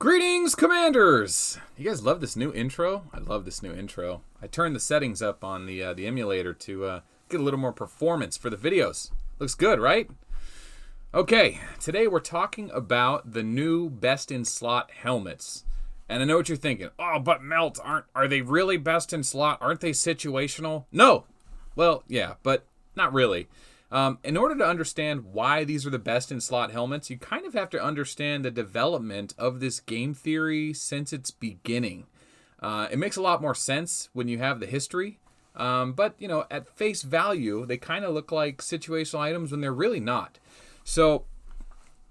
Greetings, Commanders! You guys love this new intro? I love this new intro. I turned the settings up on the emulator to get a little more performance for the videos. Looks good, right? Okay, today we're talking about the new best-in-slot helmets. And I know what you're thinking. Oh, but Melt, are they really best in slot? Aren't they situational? No! Well, yeah, but not really. In order to understand why these are the best in slot helmets, you kind of have to understand the development of this game theory since its beginning. It makes a lot more sense when you have the history, but you know, at face value, they kind of look like situational items when they're really not. So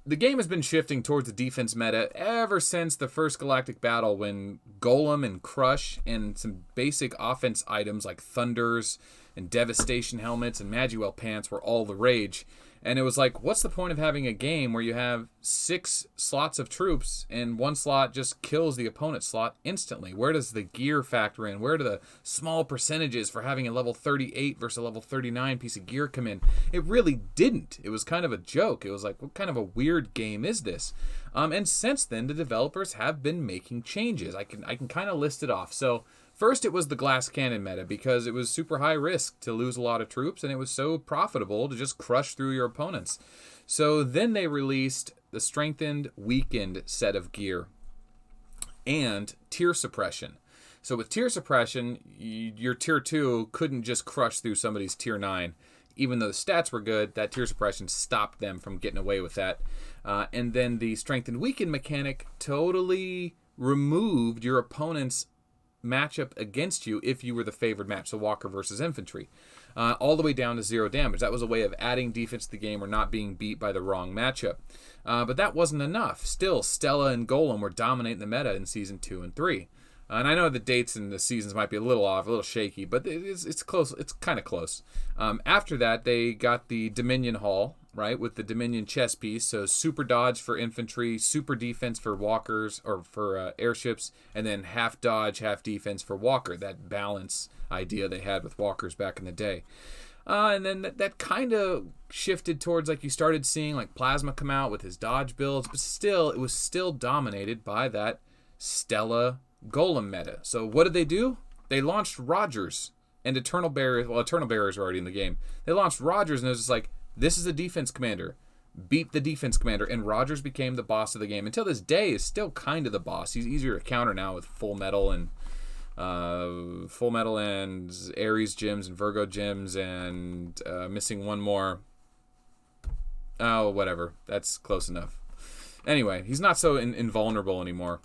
the game has been shifting towards the defense meta ever since the first Galactic Battle, when Golem and Crush and some basic offense items like Thunders and Devastation helmets and Magwell pants were all the rage. And it was like, what's the point of having a game where you have 6 slots of troops and one slot just kills the opponent's slot instantly? Where does the gear factor in? Where do the small percentages for having a level 38 versus a level 39 piece of gear come in? It really didn't. It was kind of a joke. It was like, what kind of a weird game is this? And since then, the developers have been making changes. I can kind of list it off. So first, it was the glass cannon meta because it was super high risk to lose a lot of troops, and it was so profitable to just crush through your opponents. So then they released the strengthened, weakened set of gear and tier suppression. So with tier suppression, your tier 2 couldn't just crush through somebody's tier 9. Even though the stats were good, that tier suppression stopped them from getting away with that. And then the strengthened, weakened mechanic totally removed your opponent's matchup against you if you were the favored match, so Walker versus Infantry, all the way down to 0 damage. That was a way of adding defense to the game or not being beat by the wrong matchup. But that wasn't enough. Still, Stella and Golem were dominating the meta in Season 2 and 3. And I know the dates and the seasons might be a little off, a little shaky, but it's close. It's kind of close. After that, they got the Dominion Hall, right, with the Dominion chess piece. So super dodge for infantry, super defense for walkers or for airships, and then half dodge, half defense for walker. That balance idea they had with walkers back in the day. And then that kind of shifted towards, like, you started seeing like Plasma come out with his dodge builds, but still, it was still dominated by that Stella Golem meta. So what did they do? They launched Rogers and Eternal Barriers. Well, Eternal Barriers are already in the game. They launched Rogers, and it was just like, this is a defense commander. Beat the defense commander, and Rogers became the boss of the game. Until this day, is still kind of the boss. He's easier to counter now with Full Metal and Ares gems and Virgo gems and missing one more. Oh, whatever. That's close enough. Anyway, he's not so invulnerable anymore.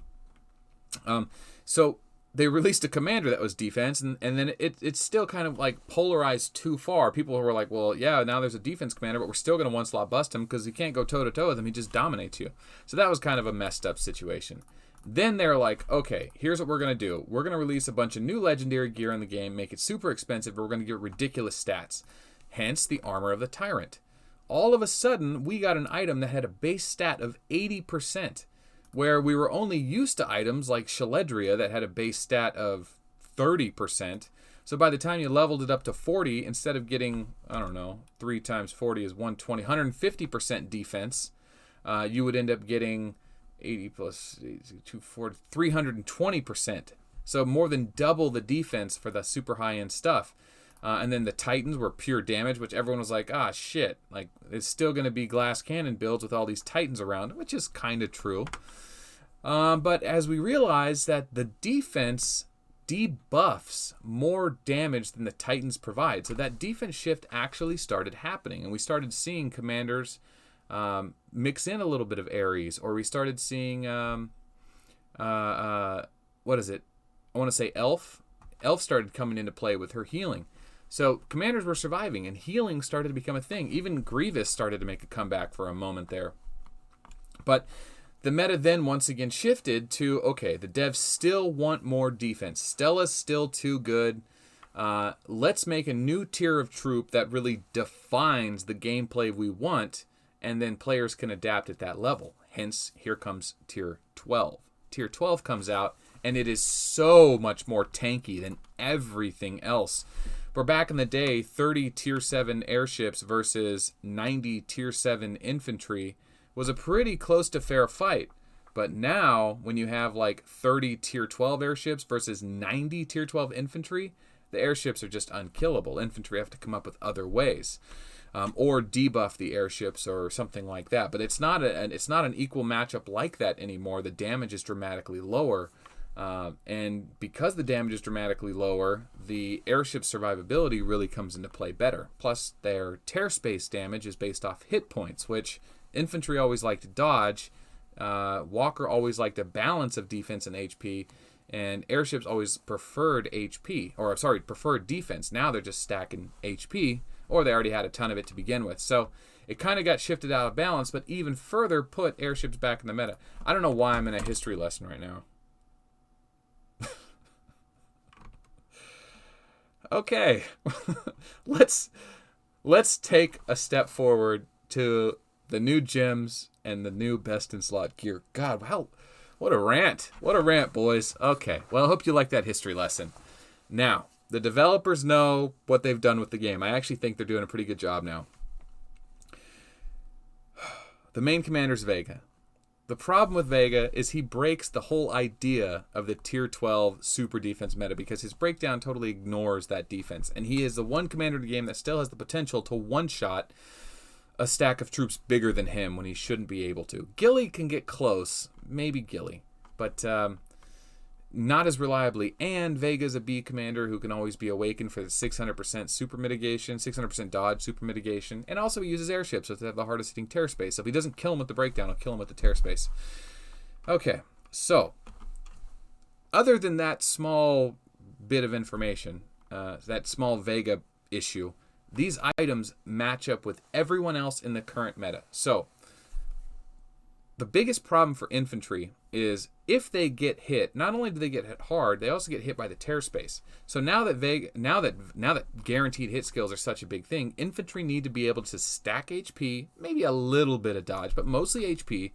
So they released a commander that was defense, and then it's still kind of like polarized too far. People were like, well, yeah, now there's a defense commander, but we're still going to one slot bust him because you can't go toe-to-toe with him. He just dominates you. So that was kind of a messed up situation. Then they're like, okay, here's what we're going to do. We're going to release a bunch of new legendary gear in the game, make it super expensive, but we're going to get ridiculous stats. Hence the Armor of the Tyrant. All of a sudden, we got an item that had a base stat of 80%. Where we were only used to items like Shaledria that had a base stat of 30%. So by the time you leveled it up to 40, instead of getting, I don't know, 3 times 40 is 120, 150% defense, you would end up getting 80 plus 240, 320%. So more than double the defense for the super high-end stuff. And then the Titans were pure damage, which everyone was like, ah, shit. Like, it's still going to be glass cannon builds with all these Titans around, which is kind of true. But as we realized that the defense debuffs more damage than the Titans provide. So that defense shift actually started happening. And we started seeing commanders mix in a little bit of Ares. Or we started seeing, what is it? I want to say Elf. Elf started coming into play with her healing. So commanders were surviving, and healing started to become a thing. Even Grievous started to make a comeback for a moment there. But the meta then once again shifted to, okay, the devs still want more defense. Stella's still too good. Let's make a new tier of troop that really defines the gameplay we want, and then players can adapt at that level. Hence, here comes Tier 12. Tier 12 comes out, and it is so much more tanky than everything else. Where back in the day, 30 Tier 7 airships versus 90 Tier 7 infantry was a pretty close to fair fight. But now, when you have like 30 Tier 12 airships versus 90 Tier 12 infantry, the airships are just unkillable. Infantry have to come up with other ways. Or debuff the airships or something like that. But it's not an equal matchup like that anymore. The damage is dramatically lower. And because the damage is dramatically lower, the airship survivability really comes into play better. Plus, their tear space damage is based off hit points, which infantry always like to dodge. Walker always liked a balance of defense and HP, and airships always preferred preferred defense. Now they're just stacking HP, or they already had a ton of it to begin with. So it kind of got shifted out of balance, but even further put airships back in the meta. I don't know why I'm in a history lesson right now. Okay, let's take a step forward to the new gems and the new best in slot gear. God, wow, what a rant. What a rant, boys. Okay, well, I hope you like that history lesson. Now, the developers know what they've done with the game. I actually think they're doing a pretty good job now. The main commander's Vega. The problem with Vega is he breaks the whole idea of the Tier 12 super defense meta because his breakdown totally ignores that defense. And he is the one commander in the game that still has the potential to one-shot a stack of troops bigger than him when he shouldn't be able to. Gilly can get close, maybe Gilly, but not as reliably. And Vega's a B commander who can always be awakened for the 600% super mitigation, 600% dodge super mitigation, and also he uses airships, so they have the hardest hitting tear space. So if he doesn't kill him with the breakdown, he'll kill him with the tear space. Okay, so other than that small bit of information, that small Vega issue, these items match up with everyone else in the current meta. So the biggest problem for infantry is if they get hit, not only do they get hit hard, they also get hit by the tear space. So now that guaranteed hit skills are such a big thing, infantry need to be able to stack HP, maybe a little bit of dodge, but mostly HP,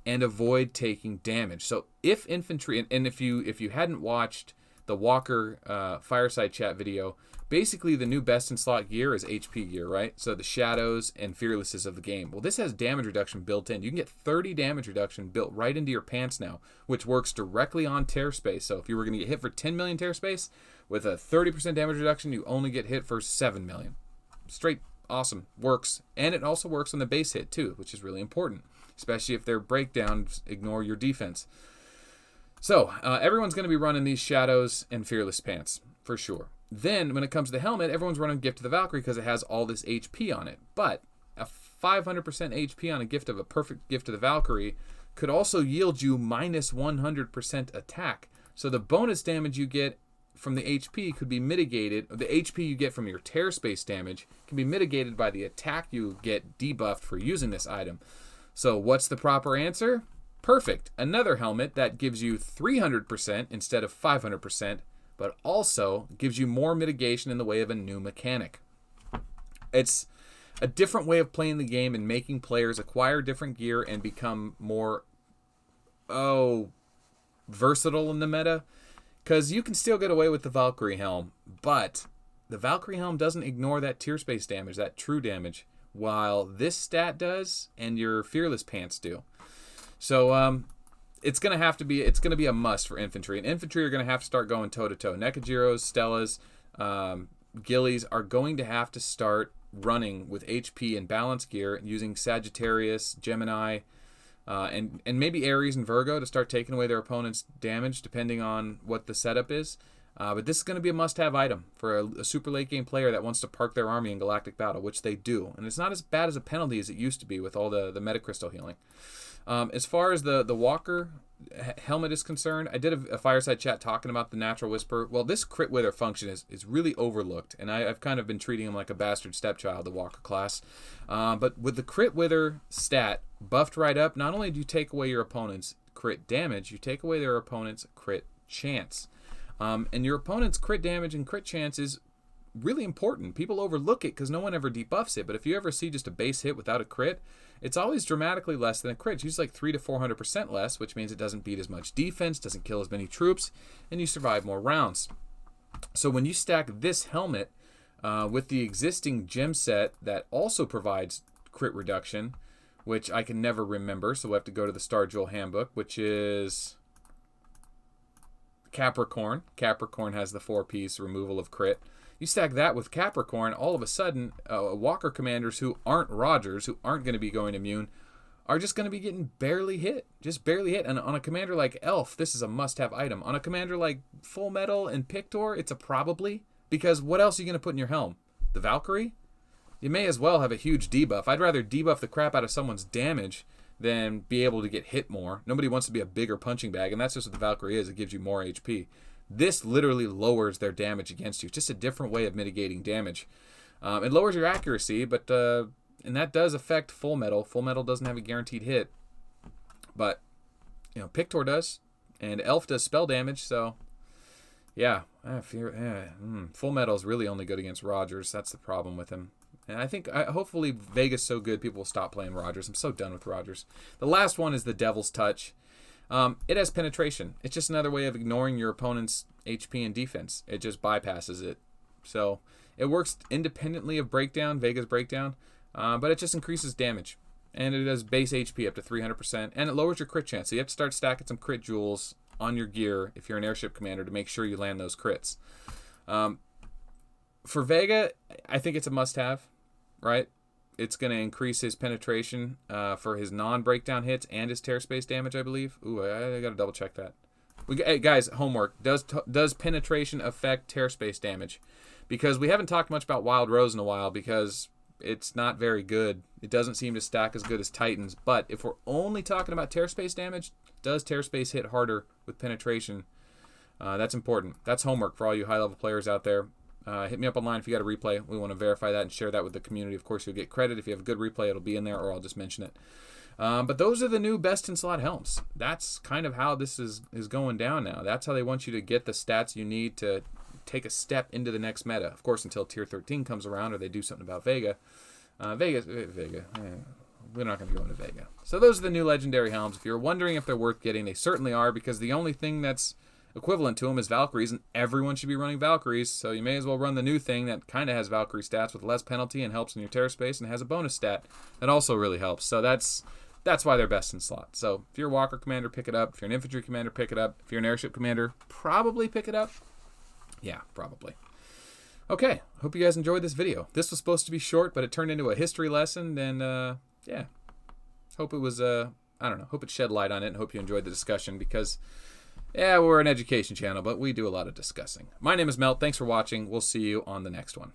and avoid taking damage. So if infantry, and if you hadn't watched the Walker fireside chat video, basically the new best in slot gear is HP gear, right? So the shadows and fearlesses of the game. Well, this has damage reduction built in. You can get 30 damage reduction built right into your pants now, which works directly on tear space. So if you were going to get hit for 10 million tear space, with a 30% damage reduction, you only get hit for 7 million. Straight awesome. Works. And it also works on the base hit too, which is really important, especially if their breakdowns ignore your defense. So everyone's going to be running these shadows and fearless pants for sure. Then, when it comes to the helmet, everyone's running Gift of the Valkyrie because it has all this HP on it. But a 500% HP on a gift of a perfect Gift of the Valkyrie could also yield you minus 100% attack. So the bonus damage you get from the HP could be mitigated. The HP you get from your tear space damage can be mitigated by the attack you get debuffed for using this item. So what's the proper answer? Perfect. Another helmet that gives you 300% instead of 500%. But also gives you more mitigation in the way of a new mechanic. It's a different way of playing the game and making players acquire different gear and become more, versatile in the meta. Because you can still get away with the Valkyrie helm, but the Valkyrie helm doesn't ignore that tear space damage, that true damage, while this stat does and your fearless pants do. So, it's going to be a must for infantry. And infantry are going to have to start going toe-to-toe. Nekajiros, Stellas, Gillies are going to have to start running with HP and balance gear using Sagittarius, Gemini, and maybe Aries and Virgo to start taking away their opponent's damage depending on what the setup is. But this is going to be a must-have item for a super late-game player that wants to park their army in Galactic Battle, which they do. And it's not as bad as a penalty as it used to be with all the Metacrystal healing. As far as the Walker helmet is concerned, I did a fireside chat talking about the Natural Whisper. Well, this crit wither function is really overlooked, and I've kind of been treating him like a bastard stepchild, the Walker class. But with the crit wither stat buffed right up, not only do you take away your opponent's crit damage, you take away their opponent's crit chance. And your opponent's crit damage and crit chance is really important. People overlook it because no one ever debuffs it, but if you ever see just a base hit without a crit, it's always dramatically less than a crit. It's usually like 300 to 400% less, which means it doesn't beat as much defense, doesn't kill as many troops, and you survive more rounds. So when you stack this helmet with the existing gem set that also provides crit reduction, which I can never remember, so we'll have to go to the Star Jewel Handbook, which is Capricorn. Capricorn has the 4-piece removal of crit. You stack that with Capricorn, all of a sudden, Walker commanders who aren't Rogers, who aren't going to be going immune, are just going to be getting barely hit. Just barely hit. And on a commander like Elf, this is a must-have item. On a commander like Full Metal and Pictor, it's a probably. Because what else are you going to put in your helm? The Valkyrie? You may as well have a huge debuff. I'd rather debuff the crap out of someone's damage than be able to get hit more. Nobody wants to be a bigger punching bag, and that's just what the Valkyrie is. It gives you more HP. This literally lowers their damage against you. It's just a different way of mitigating damage. It lowers your accuracy, but and that does affect Full Metal. Full Metal doesn't have a guaranteed hit, but you know, Pictor does, and Elf does spell damage. So yeah, Full Metal is really only good against Rogers. That's the problem with him. And I think hopefully Vega's so good people will stop playing Rogers. I'm so done with Rogers. The last one is the Devil's Touch. It has penetration. It's just another way of ignoring your opponent's HP and defense. It just bypasses it. So it works independently of Breakdown, Vega's Breakdown, but it just increases damage. And it does base HP up to 300%, and it lowers your crit chance. So you have to start stacking some crit jewels on your gear if you're an airship commander to make sure you land those crits. For Vega, I think it's a must-have, right? It's going to increase his penetration for his non-breakdown hits and his tear space damage, I believe. Ooh, I got to double-check that. Hey, guys, homework. Does penetration affect tear space damage? Because we haven't talked much about Wild Rose in a while because it's not very good. It doesn't seem to stack as good as Titans. But if we're only talking about tear space damage, does tear space hit harder with penetration? That's important. That's homework for all you high-level players out there. Hit me up online if you got a replay. We want to verify that and share that with the community. Of course, you'll get credit. If you have a good replay, it'll be in there, or I'll just mention it. But those are the new best-in-slot helms. That's kind of how this is going down now. That's how they want you to get the stats you need to take a step into the next meta. Of course, until Tier 13 comes around or they do something about Vega. Vega. We're not going to go into Vega. So those are the new legendary helms. If you're wondering if they're worth getting, they certainly are, because the only thing that's equivalent to them is Valkyries, and everyone should be running Valkyries, so you may as well run the new thing that kind of has Valkyrie stats with less penalty and helps in your tear space, and has a bonus stat that also really helps. So that's why they're best in slot. So if you're a Walker commander, pick it up. If you're an infantry commander, pick it up. If you're an airship commander, probably pick it up. Yeah, probably. Okay, hope you guys enjoyed this video. This was supposed to be short, but it turned into a history lesson, and yeah, hope it was I don't know, hope it shed light on it, and hope you enjoyed the discussion, because yeah, we're an education channel, but we do a lot of discussing. My name is Melt. Thanks for watching. We'll see you on the next one.